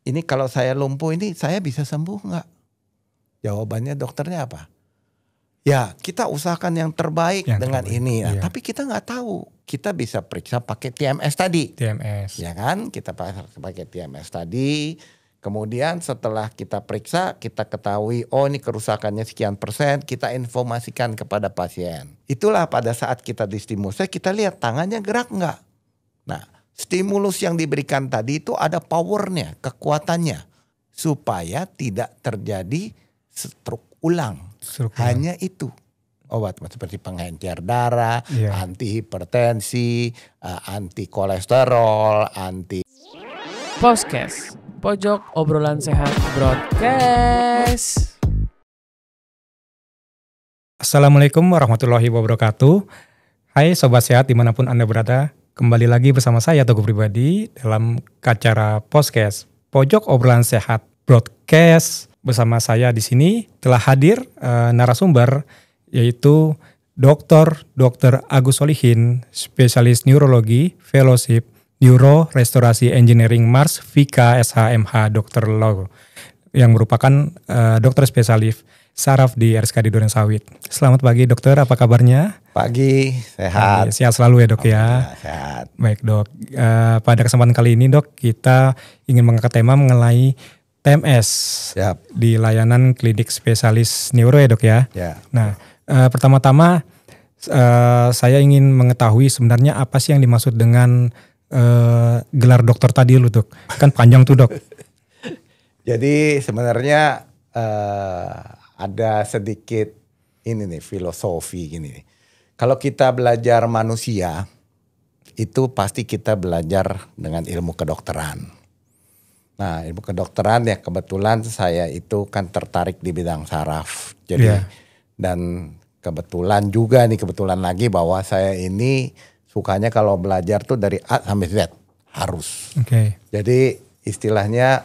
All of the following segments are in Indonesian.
ini kalau saya lumpuh ini saya bisa sembuh nggak? Jawabannya dokternya apa? Ya kita usahakan yang terbaik dengan ini. Nah, tapi kita nggak tahu. Kita bisa periksa pakai TMS tadi. TMS. Ya kan, kita pakai TMS tadi. Kemudian setelah kita periksa, kita ketahui oh ini kerusakannya sekian %, kita informasikan kepada pasien. Itulah pada saat kita distimulus, kita lihat tangannya gerak nggak. Nah, stimulus yang diberikan tadi itu ada powernya, kekuatannya. Supaya tidak terjadi stroke ulang. Hanya itu. Obat seperti pengencer darah, anti hipertensi, anti kolesterol, anti... Podcast, pojok obrolan sehat broadcast. Assalamualaikum warahmatullahi wabarakatuh. Hai Sobat Sehat dimanapun Anda berada. Kembali lagi bersama saya Togo Pribadi dalam acara podcast, pojok obrolan sehat broadcast. Bersama saya di sini telah hadir narasumber yaitu Dr. Agus Solihin, spesialis neurologi, fellowship, Neuro Restorasi Engineering Mars Vika SHMH Dr. Law yang merupakan dokter spesialis saraf di RSKD Durensawit. Selamat pagi dokter, apa kabarnya? Pagi, sehat. Sehat selalu ya dok ya. Sehat. Baik dok, pada kesempatan kali ini dok kita ingin mengangkat tema mengenai TMS di layanan klinik spesialis neuro ya dok ya. Nah pertama-tama saya ingin mengetahui sebenarnya apa sih yang dimaksud dengan gelar dokter tadi lu dok, kan panjang tuh dok. Jadi sebenarnya ada sedikit ini nih filosofi gini nih. Kalau kita belajar manusia itu pasti kita belajar dengan ilmu kedokteran. Nah ilmu kedokteran ya kebetulan saya itu kan tertarik di bidang saraf. Jadi dan kebetulan lagi bahwa saya ini sukanya kalau belajar tuh dari A sampai Z harus. Jadi istilahnya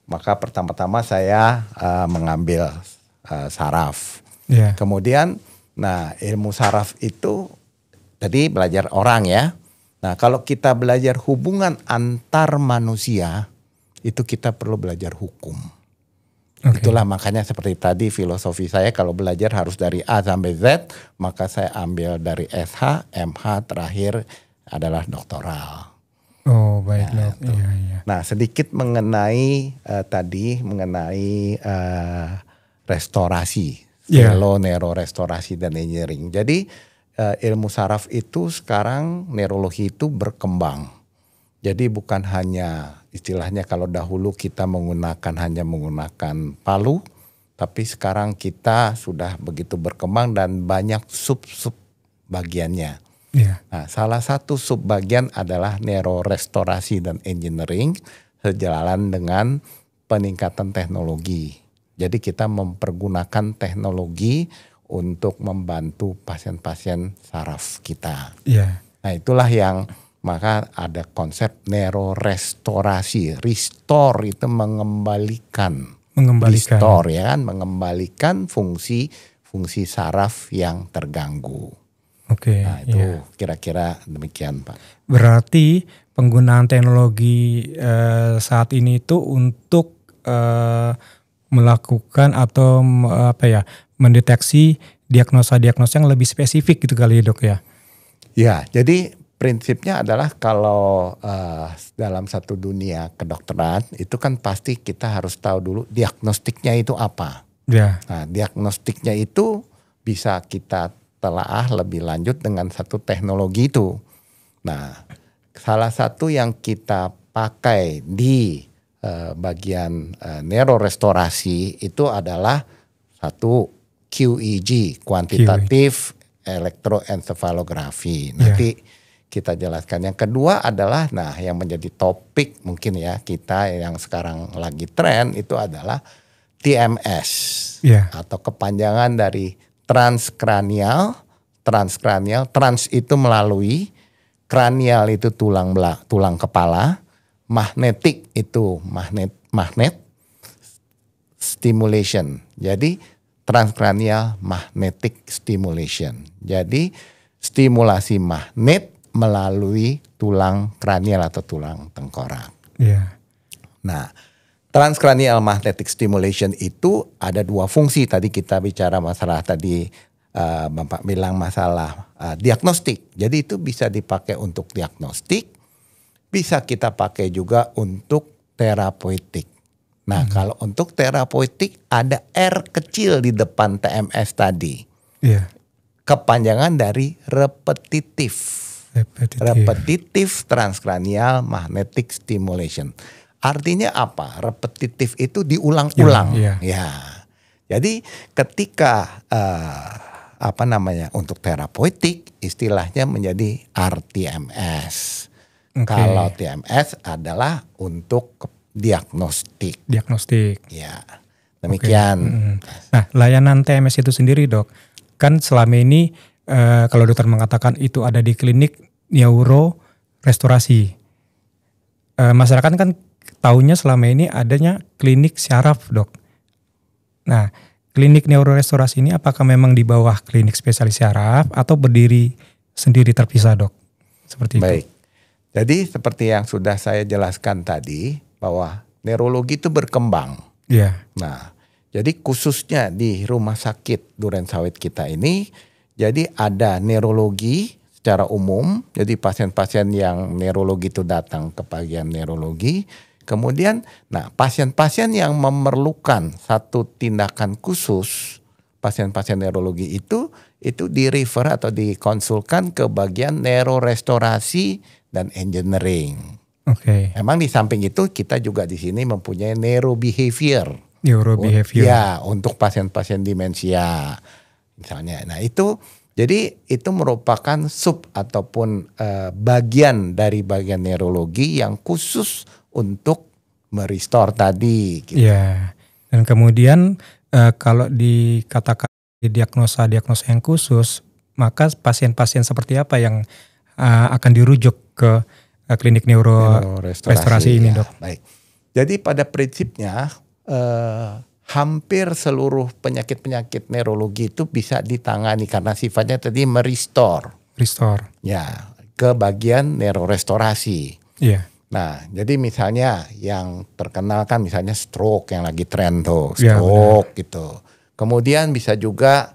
maka pertama-tama saya mengambil saraf. Kemudian nah ilmu saraf itu tadi belajar orang ya. Nah kalau kita belajar hubungan antar manusia itu kita perlu belajar hukum. Itulah makanya seperti tadi filosofi saya kalau belajar harus dari A sampai Z, maka saya ambil dari SH, MH, terakhir adalah doktoral. Oh baik dok. Iya. Nah sedikit mengenai restorasi, neurorestorasi dan engineering. Jadi ilmu saraf itu sekarang neurologi itu berkembang. Jadi bukan hanya istilahnya kalau dahulu kita hanya menggunakan palu, tapi sekarang kita sudah begitu berkembang dan banyak sub-sub bagiannya. Nah, salah satu sub bagian adalah neurorestorasi dan engineering sejalan dengan peningkatan teknologi. Jadi kita mempergunakan teknologi untuk membantu pasien-pasien saraf kita. Nah, itulah yang maka ada konsep neurorestorasi. Restore itu mengembalikan. Restore ya kan, mengembalikan fungsi saraf yang terganggu. Nah itu kira-kira demikian Pak. Berarti penggunaan teknologi saat ini itu untuk melakukan atau mendeteksi diagnosa-diagnosa yang lebih spesifik gitu kali ya dok ya? Ya jadi prinsipnya adalah kalau dalam satu dunia kedokteran itu kan pasti kita harus tahu dulu diagnostiknya itu apa. Nah diagnostiknya itu bisa kita telaah lebih lanjut dengan satu teknologi itu. Nah salah satu yang kita pakai di bagian neurorestorasi itu adalah satu QEG, kuantitatif elektroencephalografi. Nanti kita jelaskan. Yang kedua adalah yang menjadi topik mungkin ya kita yang sekarang lagi tren itu adalah TMS atau kepanjangan dari transkranial, trans itu melalui, kranial itu tulang kepala, magnetik itu magnet stimulation. Jadi transkranial magnetic stimulation. Jadi stimulasi magnet melalui tulang kranial atau tulang tengkorak. Nah, transcranial magnetic stimulation itu ada dua fungsi. Tadi kita bicara masalah tadi Bapak bilang masalah diagnostik. Jadi itu bisa dipakai untuk diagnostik, bisa kita pakai juga untuk terapeutik. Nah, kalau untuk terapeutik ada R kecil di depan TMS tadi. Iya. Kepanjangan dari repetitive transcranial magnetic stimulation. Artinya apa? Repetitif itu diulang-ulang. Ya. Jadi ketika untuk terapeutik istilahnya menjadi RTMS. Kalau TMS adalah untuk diagnostik. Ya. Demikian. Nah, layanan TMS itu sendiri, Dok, kan selama ini kalau dokter mengatakan itu ada di klinik neurorestorasi. Masyarakat kan taunya selama ini adanya klinik syaraf, Dok. Nah, klinik neurorestorasi ini apakah memang di bawah klinik spesialis syaraf atau berdiri sendiri terpisah, Dok? Seperti itu. Baik. Jadi seperti yang sudah saya jelaskan tadi bahwa neurologi itu berkembang. Iya. Nah, jadi khususnya di rumah sakit Durensawit kita ini, jadi ada neurologi secara umum. Jadi pasien-pasien yang neurologi itu datang ke bagian neurologi. Kemudian, pasien-pasien yang memerlukan satu tindakan khusus, pasien-pasien neurologi itu di-refer atau dikonsulkan ke bagian neurorestorasi dan engineering. Emang di samping itu kita juga di sini mempunyai neurobehavior. Ya, untuk pasien-pasien demensia misalnya. Nah, jadi itu merupakan sub ataupun bagian dari bagian neurologi yang khusus untuk merestore tadi. Gitu. Ya. Dan kemudian kalau dikatakan diagnosa yang khusus, maka pasien-pasien seperti apa yang akan dirujuk ke klinik neurorestorasi ini, Dok? Baik. Jadi pada prinsipnya hampir seluruh penyakit-penyakit neurologi itu bisa ditangani karena sifatnya tadi merestore. Ya, ke bagian neurorestorasi. Iya. Nah, jadi misalnya yang terkenal kan misalnya stroke yang lagi tren tuh, stroke gitu. Kemudian bisa juga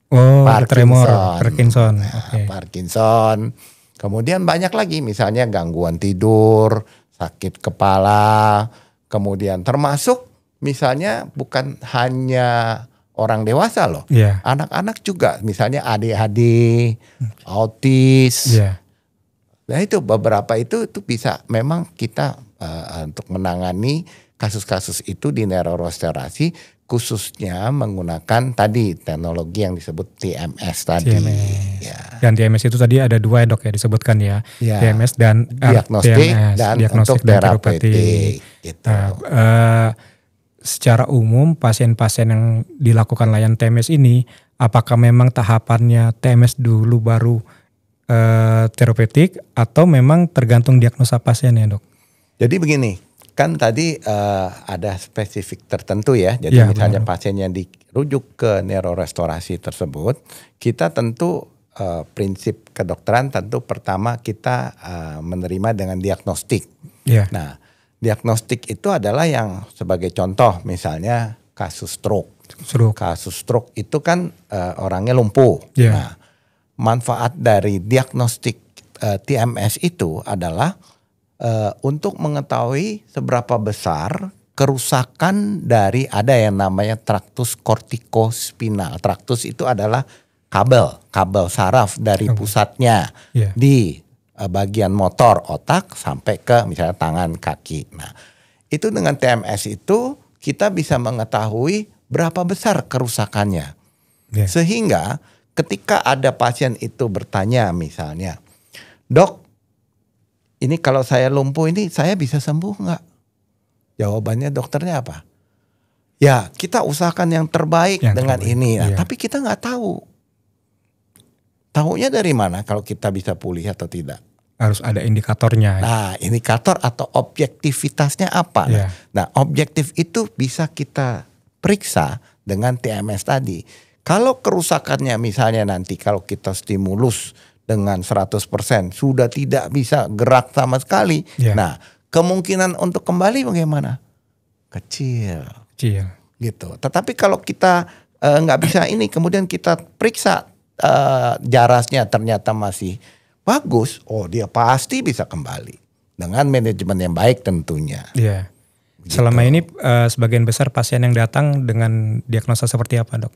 Parkinson. Parkinson. Kemudian banyak lagi misalnya gangguan tidur, sakit kepala, kemudian termasuk misalnya bukan hanya orang dewasa loh, anak-anak juga misalnya ADHD, autis. Nah itu beberapa itu bisa memang kita untuk menangani kasus-kasus itu di neurorestorasi khususnya menggunakan tadi teknologi yang disebut TMS tadi. Ya. Dan TMS itu tadi ada dua, Dok, ya disebutkan ya. TMS dan diagnostik dan untuk terapeutik. Gitu. Secara umum pasien-pasien yang dilakukan layanan TMS ini, apakah memang tahapannya TMS dulu baru terapeutik atau memang tergantung diagnosa pasiennya, Dok? Jadi begini. Kan tadi ada spesifik tertentu ya. Jadi misalnya pasien yang dirujuk ke neurorestorasi tersebut, kita tentu prinsip kedokteran tentu pertama kita menerima dengan diagnostik. Nah, diagnostik itu adalah yang sebagai contoh misalnya kasus stroke. Kasus stroke itu kan orangnya lumpuh. Nah, manfaat dari diagnostik TMS itu adalah untuk mengetahui seberapa besar kerusakan dari ada yang namanya traktus kortikospinal. Traktus itu adalah kabel saraf dari pusatnya di bagian motor otak sampai ke misalnya tangan, kaki. Nah, itu dengan TMS itu kita bisa mengetahui berapa besar kerusakannya. Sehingga ketika ada pasien itu bertanya misalnya, "Dok, ini kalau saya lumpuh ini saya bisa sembuh nggak?" Jawabannya dokternya apa? Ya, kita usahakan yang terbaik dengan ini. Nah, tapi kita nggak tahu. Tahunya dari mana kalau kita bisa pulih atau tidak? Harus ada indikatornya. Nah, indikator atau objektivitasnya apa? Nah, objektif itu bisa kita periksa dengan TMS tadi. Kalau kerusakannya misalnya nanti kalau kita stimulus dengan 100%, sudah tidak bisa gerak sama sekali. Yeah. Nah, kemungkinan untuk kembali bagaimana? Kecil. Gitu. Tetapi kalau kita nggak bisa ini, kemudian kita periksa jarasnya ternyata masih bagus, dia pasti bisa kembali dengan manajemen yang baik tentunya. Iya. Gitu. Selama ini sebagian besar pasien yang datang dengan diagnosa seperti apa, Dok?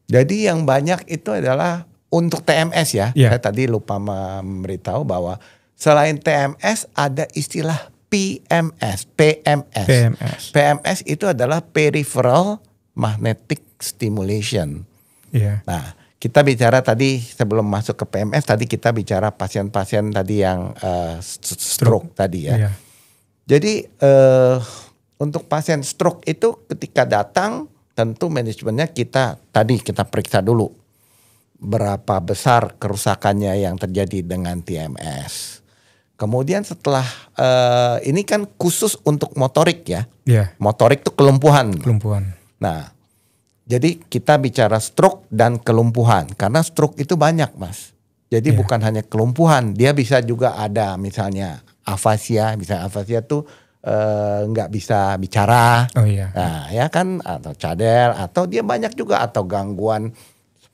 Jadi yang banyak itu adalah untuk TMS ya. Yeah. Saya tadi lupa memberitahu bahwa selain TMS ada istilah PMS. PMS itu adalah peripheral magnetic stimulation. Iya. Nah, kita bicara tadi sebelum masuk ke PMS, tadi kita bicara pasien-pasien tadi yang stroke tadi ya. Iya. Jadi untuk pasien stroke itu ketika datang tentu manajemennya kita periksa dulu berapa besar kerusakannya yang terjadi dengan TMS. Kemudian setelah ini kan khusus untuk motorik ya. Iya. Motorik itu kelumpuhan. Nah, jadi kita bicara stroke dan kelumpuhan karena stroke itu banyak, Mas. Jadi bukan hanya kelumpuhan, dia bisa juga ada misalnya afasia, misalnya afasia tuh nggak bisa bicara. Oh iya. Nah, ya kan, atau cadel, atau dia banyak juga atau gangguan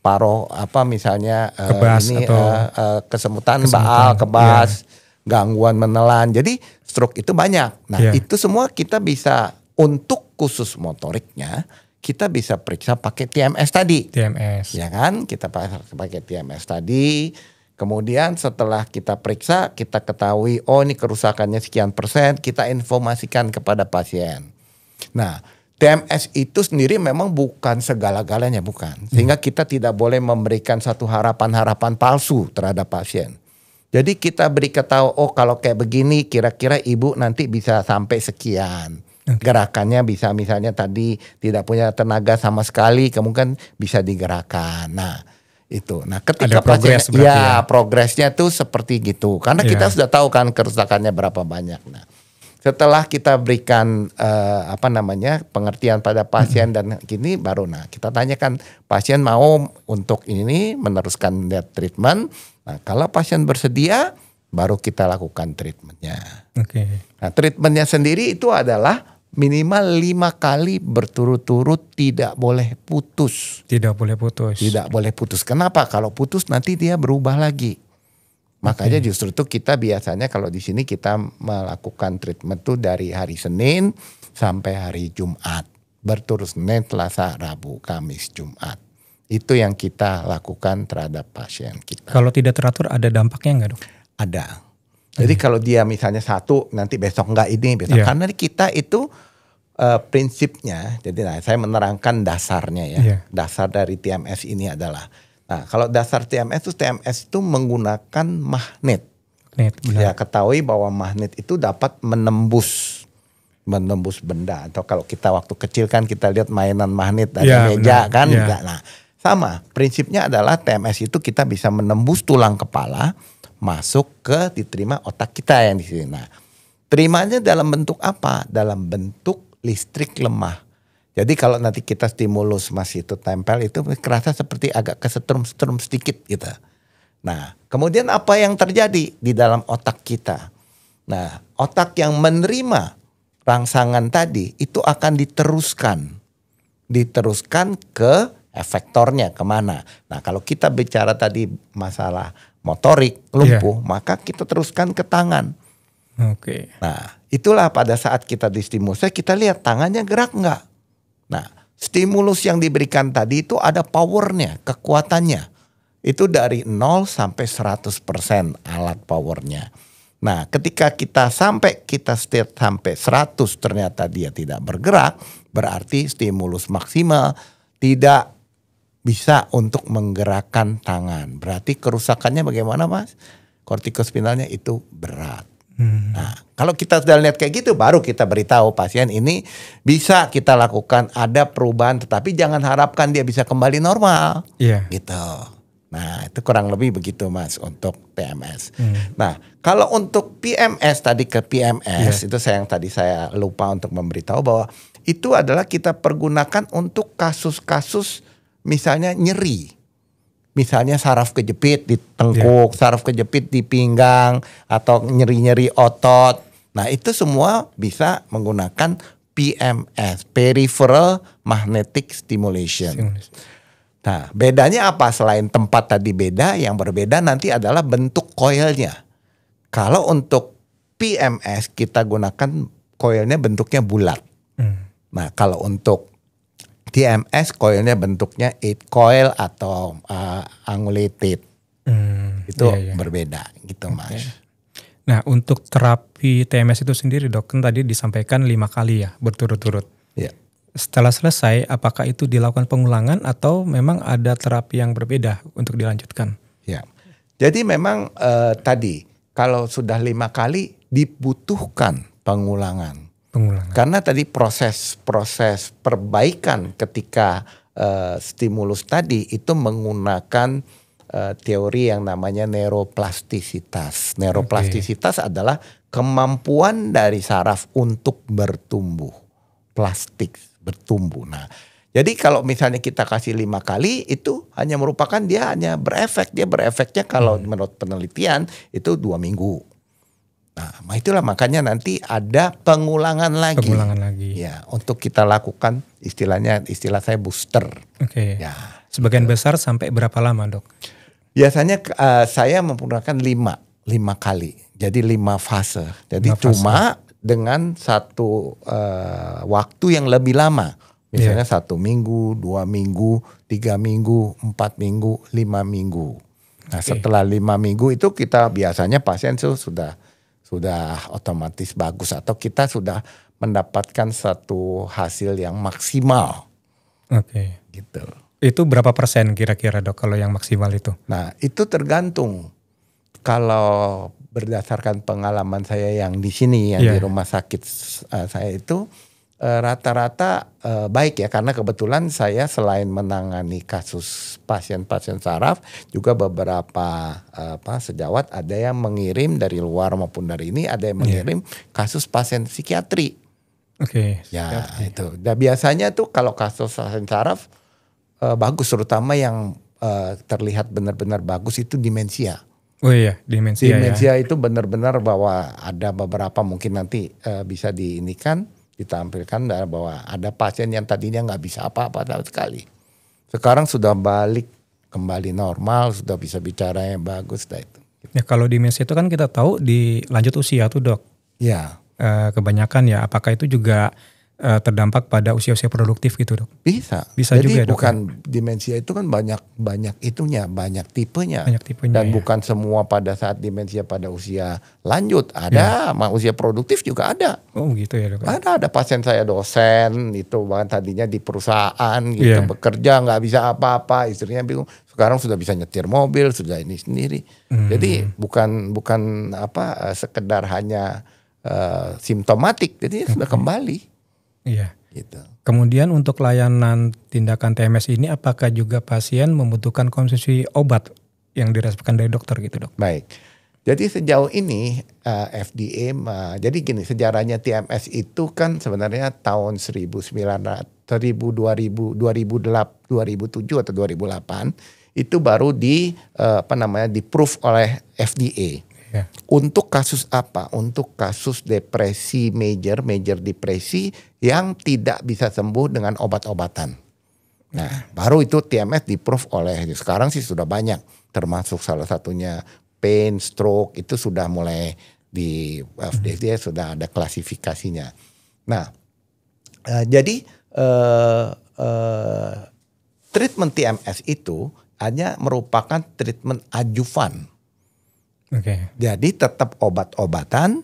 paruh misalnya kebas atau kesemutan baal, kebas, gangguan menelan. Jadi stroke itu banyak. Nah, itu semua kita bisa untuk khusus motoriknya kita bisa periksa pakai TMS tadi. Ya kan? Kita pakai TMS tadi. Kemudian setelah kita periksa, kita ketahui ini kerusakannya sekian persen, kita informasikan kepada pasien. Nah, TMS itu sendiri memang bukan segala-galanya, bukan. Sehingga kita tidak boleh memberikan satu harapan-harapan palsu terhadap pasien. Jadi kita beri ketahui, kalau kayak begini kira-kira ibu nanti bisa sampai sekian. Gerakannya bisa misalnya tadi tidak punya tenaga sama sekali, kemungkinan bisa digerakkan. Nah itu. Nah ketika progres progresnya tuh seperti gitu. Karena kita sudah tahu kan kerusakannya berapa banyak. Nah setelah kita berikan pengertian pada pasien dan gini baru kita tanyakan pasien mau untuk ini meneruskan treatment. Nah kalau pasien bersedia baru kita lakukan treatmentnya. Nah treatmentnya sendiri itu adalah minimal 5 kali berturut-turut, tidak boleh putus. Tidak boleh putus. Kenapa? Kalau putus nanti dia berubah lagi. Makanya justru itu kita biasanya kalau di sini kita melakukan treatment tuh dari hari Senin sampai hari Jumat. Berturut Senin, Selasa, Rabu, Kamis, Jumat. Itu yang kita lakukan terhadap pasien kita. Kalau tidak teratur ada dampaknya enggak, Dok? Ada. Jadi kalau dia misalnya satu, nanti besok enggak ini, besok. Karena kita itu prinsipnya, jadi saya menerangkan dasarnya ya. Dasar dari TMS ini adalah, kalau dasar TMS itu menggunakan magnet. Ya ketahui bahwa magnet itu dapat menembus benda. Atau kalau kita waktu kecil kan kita lihat mainan magnet dari meja kan. Nah sama, prinsipnya adalah TMS itu kita bisa menembus tulang kepala, masuk diterima otak kita yang di sini. Nah, terimanya dalam bentuk apa? Dalam bentuk listrik lemah. Jadi kalau nanti kita stimulus masih itu tempel itu kerasa seperti agak kesetrum-setrum sedikit gitu. Nah, kemudian apa yang terjadi di dalam otak kita? Nah, otak yang menerima rangsangan tadi itu akan diteruskan ke efektornya kemana. Nah, kalau kita bicara tadi masalah motorik lumpuh, maka kita teruskan ke tangan. Nah, itulah pada saat kita distimulus, kita lihat tangannya gerak enggak. Nah, stimulus yang diberikan tadi itu ada powernya, kekuatannya. Itu dari 0 sampai 100% alat powernya. Nah, ketika kita sampai 100 ternyata dia tidak bergerak, berarti stimulus maksimal tidak bisa untuk menggerakkan tangan. Berarti kerusakannya bagaimana, Mas? Kortikospinalnya itu berat. Nah, kalau kita sudah lihat kayak gitu, baru kita beritahu pasien ini bisa kita lakukan ada perubahan, tetapi jangan harapkan dia bisa kembali normal. Gitu. Nah, itu kurang lebih begitu, Mas, untuk PMS. Nah, kalau untuk PMS tadi ke PMS itu saya lupa untuk memberitahu bahwa itu adalah kita pergunakan untuk kasus-kasus misalnya nyeri. misalnya saraf kejepit di tengkuk, saraf kejepit di pinggang, atau nyeri-nyeri otot. Nah itu semua bisa menggunakan PMS, Peripheral Magnetic Stimulation. Nah bedanya apa selain tempat tadi beda, yang berbeda nanti adalah bentuk coilnya. Kalau untuk PMS kita gunakan coilnya bentuknya bulat. Nah kalau untuk TMS coilnya bentuknya 8 coil atau angulated. Itu berbeda gitu Mas. Nah untuk terapi TMS itu sendiri dok, kan tadi disampaikan 5 kali ya berturut-turut. Ya. Setelah selesai apakah itu dilakukan pengulangan atau memang ada terapi yang berbeda untuk dilanjutkan? Ya. Jadi memang tadi kalau sudah 5 kali dibutuhkan pengulangan. Karena tadi proses perbaikan ketika stimulus tadi itu menggunakan teori yang namanya neuroplastisitas. Neuroplastisitas adalah kemampuan dari saraf untuk bertumbuh, plastik bertumbuh. Nah, jadi kalau misalnya kita kasih 5 kali itu hanya merupakan dia hanya berefek. Dia berefeknya kalau menurut penelitian itu 2 minggu. Nah, itulah makanya nanti ada pengulangan lagi. Pengulangan lagi. Ya, untuk kita lakukan istilah saya booster. Oke. Ya. Sebagian besar sampai berapa lama dok? Biasanya saya menggunakan 5 kali. Jadi 5 fase. Jadi cuma dengan satu waktu yang lebih lama. Misalnya 1 minggu, 2 minggu, 3 minggu, 4 minggu, 5 minggu. Nah setelah 5 minggu itu kita biasanya pasien sudah otomatis bagus atau kita sudah mendapatkan satu hasil yang maksimal. Oke. Gitu. Itu berapa persen kira-kira dok kalau yang maksimal itu? Nah itu tergantung. Kalau berdasarkan pengalaman saya yang di sini, yang di rumah sakit saya itu rata-rata baik ya. Karena kebetulan saya selain menangani kasus pasien-pasien saraf, juga beberapa sejawat ada yang mengirim dari luar maupun dari ini, ada yang mengirim kasus pasien psikiatri. Oke. Ya itu. Dan biasanya tuh kalau kasus pasien saraf bagus, terutama yang terlihat benar-benar bagus itu demensia. Oh iya, demensia ya. Demensia itu benar-benar bahwa ada beberapa mungkin nanti bisa ditampilkan bahwa ada pasien yang tadinya nggak bisa apa-apa sama sekali. Sekarang sudah balik kembali normal, sudah bisa bicara yang bagus. Itu. Ya kalau demensia itu kan kita tahu di lanjut usia tuh dok. Ya. Kebanyakan ya, apakah itu juga terdampak pada usia-usia produktif gitu dok? Bisa Jadi juga dok. Bukan demensia itu kan banyak itunya, banyak tipenya. Dan bukan semua pada saat demensia pada usia lanjut. Ada, usia produktif juga ada. Oh gitu ya dok. Ada pasien saya dosen itu bahkan tadinya di perusahaan gitu bekerja nggak bisa apa-apa, istrinya bingung. Sekarang sudah bisa nyetir mobil, sudah ini sendiri. Jadi bukan sekedar hanya simptomatik, jadi sudah kembali. Iya. Gitu. Kemudian untuk layanan tindakan TMS ini apakah juga pasien membutuhkan konsumsi obat yang diresepkan dari dokter gitu dok? Baik. Jadi sejauh ini FDA, jadi gini sejarahnya TMS itu kan sebenarnya tahun 2007 atau 2008 itu baru di-proof oleh FDA. Untuk kasus apa? Untuk kasus depresi major depresi yang tidak bisa sembuh dengan obat-obatan. Nah, baru itu TMS di-proof oleh, sekarang sih sudah banyak. Termasuk salah satunya pain, stroke, itu sudah mulai di FDA sudah ada klasifikasinya. Nah, jadi treatment TMS itu hanya merupakan treatment adjuvan. Jadi tetap obat-obatan,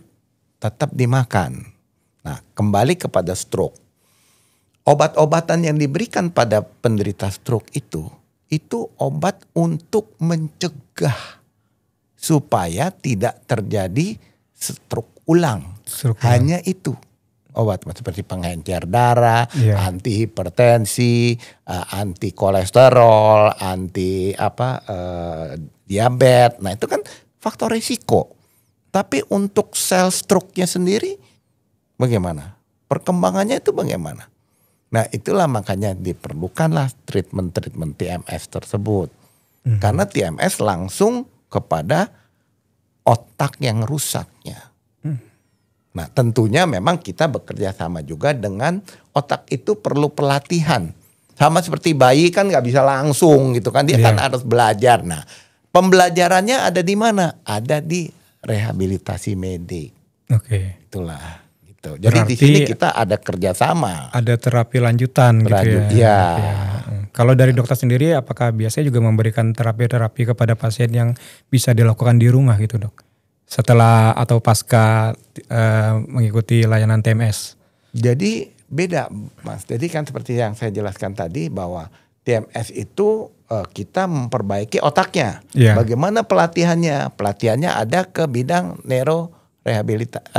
tetap dimakan. Nah, kembali kepada stroke. Obat-obatan yang diberikan pada penderita stroke itu obat untuk mencegah supaya tidak terjadi stroke ulang. Hanya itu. Obat seperti pengencer darah, anti hipertensi, anti kolesterol, anti diabetes. Nah, itu kan faktor risiko. Tapi untuk sel stroke-nya sendiri bagaimana? Perkembangannya itu bagaimana? Nah itulah makanya diperlukanlah treatment TMS tersebut. Karena TMS langsung kepada otak yang rusaknya. Nah tentunya memang kita bekerja sama juga dengan otak itu perlu pelatihan. Sama seperti bayi kan nggak bisa langsung gitu kan. Dia kan harus belajar. Nah pembelajarannya ada di mana? Ada di rehabilitasi medik. Oke. Itulah. Gitu. Jadi di sini kita ada kerjasama. Ada terapi lanjutan gitu ya. Ya. Kalau dari dokter sendiri, apakah biasanya juga memberikan terapi-terapi kepada pasien yang bisa dilakukan di rumah gitu dok? Setelah atau pasca mengikuti layanan TMS? Jadi beda mas. Jadi kan seperti yang saya jelaskan tadi bahwa TMS itu kita memperbaiki otaknya. Bagaimana pelatihannya? Pelatihannya ada ke bidang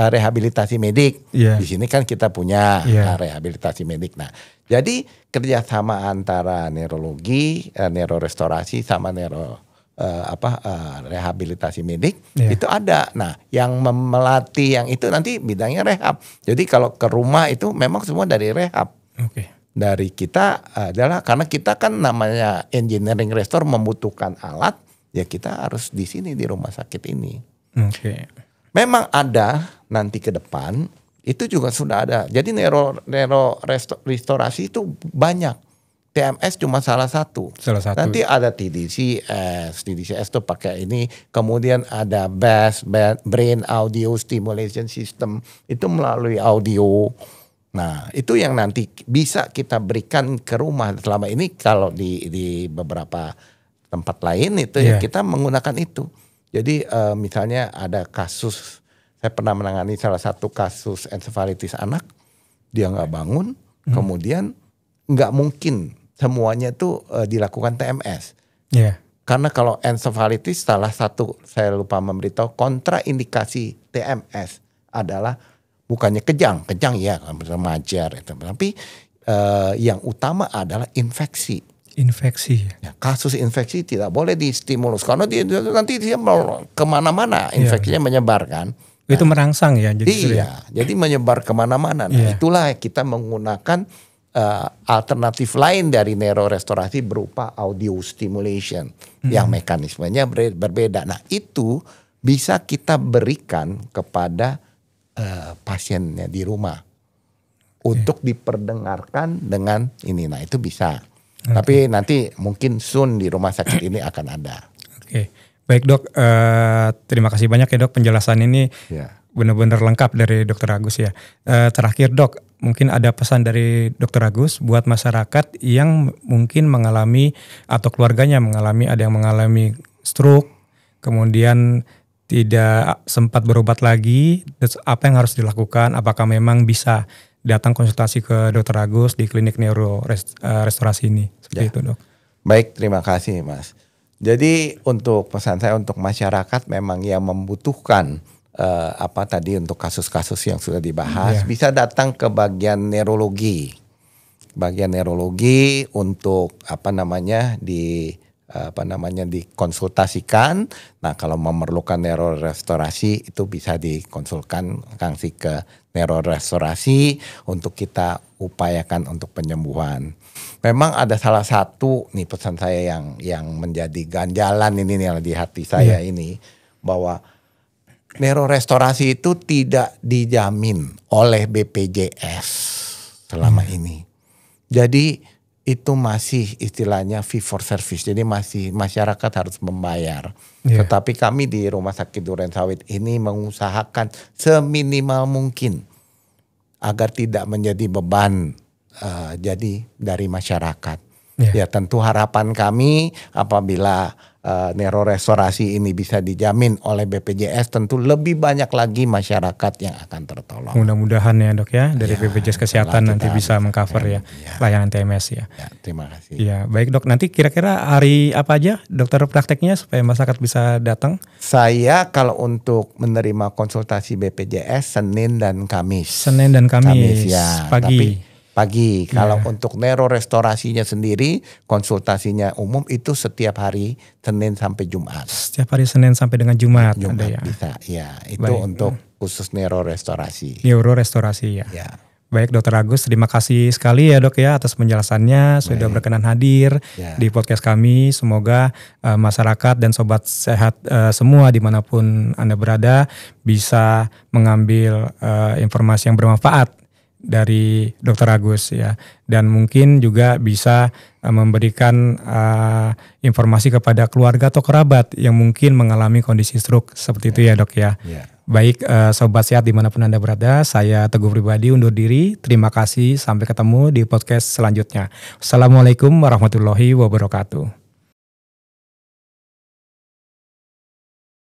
rehabilitasi medik. Di sini kan kita punya rehabilitasi medik. Nah, jadi kerjasama antara neurologi, neurorestorasi sama rehabilitasi medik itu ada. Nah, yang melatih yang itu nanti bidangnya rehab. Jadi kalau ke rumah itu memang semua dari rehab. Dari kita adalah karena kita kan namanya engineering restore membutuhkan alat, ya kita harus di sini di rumah sakit ini. Memang ada nanti ke depan itu juga sudah ada. Jadi restorasi itu banyak. TMS cuma salah satu. Nanti ada TDCS itu pakai ini. Kemudian ada BASS, Brain Audio Stimulation System, itu melalui audio. Nah itu yang nanti bisa kita berikan ke rumah. Selama ini kalau di beberapa tempat lain itu ya kita menggunakan itu. Jadi misalnya ada kasus, saya pernah menangani salah satu kasus ensefalitis anak, dia nggak bangun, kemudian nggak mungkin semuanya itu dilakukan TMS. Karena kalau ensefalitis salah satu saya lupa memberitahu kontraindikasi TMS adalah bukannya kejang ya remaja itu, tapi yang utama adalah infeksi. Ya, kasus infeksi tidak boleh distimulus karena nanti dia mau kemana-mana, infeksinya menyebar kan. Itu merangsang ya. Jadi menyebar kemana-mana. Nah itulah kita menggunakan alternatif lain dari neurorestorasi berupa audio stimulation yang mekanismenya berbeda. Nah itu bisa kita berikan kepada pasiennya di rumah untuk diperdengarkan dengan ini. Nah itu bisa. Tapi nanti mungkin soon di rumah sakit ini akan ada. Baik dok, terima kasih banyak ya dok, penjelasan ini benar-benar lengkap dari dokter Agus ya. Terakhir dok, mungkin ada pesan dari dokter Agus buat masyarakat yang mungkin mengalami atau keluarganya ada yang mengalami stroke, kemudian tidak sempat berobat lagi, apa yang harus dilakukan? Apakah memang bisa datang konsultasi ke dokter Agus di klinik neurorestorasi ini? Seperti itu dok. Baik, terima kasih mas. Jadi untuk pesan saya untuk masyarakat memang yang membutuhkan tadi untuk kasus-kasus yang sudah dibahas bisa datang ke bagian neurologi untuk dikonsultasikan. Nah kalau memerlukan neurorestorasi itu bisa dikonsulkan langsung ke neurorestorasi untuk kita upayakan untuk penyembuhan. Memang ada salah satu nih pesan saya yang menjadi ganjalan ini nih di hati saya ini, bahwa neurorestorasi itu tidak dijamin oleh BPJS selama ini. Jadi itu masih istilahnya fee for service. Jadi masih masyarakat harus membayar. Tetapi kami di Rumah Sakit Durensawit ini mengusahakan seminimal mungkin agar tidak menjadi beban jadi dari masyarakat. Ya tentu harapan kami apabila neurorestorasi ini bisa dijamin oleh BPJS, tentu lebih banyak lagi masyarakat yang akan tertolong. Mudah-mudahan ya dok ya, dari BPJS Kesehatan nanti bisa mengcover layanan TMS ya. Terima kasih. Ya baik dok, nanti kira-kira hari apa aja dokter prakteknya supaya masyarakat bisa datang? Saya kalau untuk menerima konsultasi BPJS Senin dan Kamis. Senin dan Kamis ya, pagi. Kalau untuk neurorestorasinya sendiri, konsultasinya umum itu setiap hari Senin sampai Jumat. Setiap hari Senin sampai dengan Jumat ada ya? Bisa, ya. Itu baik. Untuk khusus neurorestorasi. Neurorestorasi ya. Baik Dokter Agus, terima kasih sekali ya Dok ya atas penjelasannya, sudah berkenan hadir di podcast kami. Semoga masyarakat dan sobat sehat semua dimanapun Anda berada bisa mengambil informasi yang bermanfaat dari Dokter Agus ya, dan mungkin juga bisa memberikan informasi kepada keluarga atau kerabat yang mungkin mengalami kondisi stroke seperti itu ya Dok ya. Baik sobat sehat dimanapun Anda berada, saya Teguh Pribadi undur diri. Terima kasih, sampai ketemu di podcast selanjutnya. Assalamualaikum warahmatullahi wabarakatuh.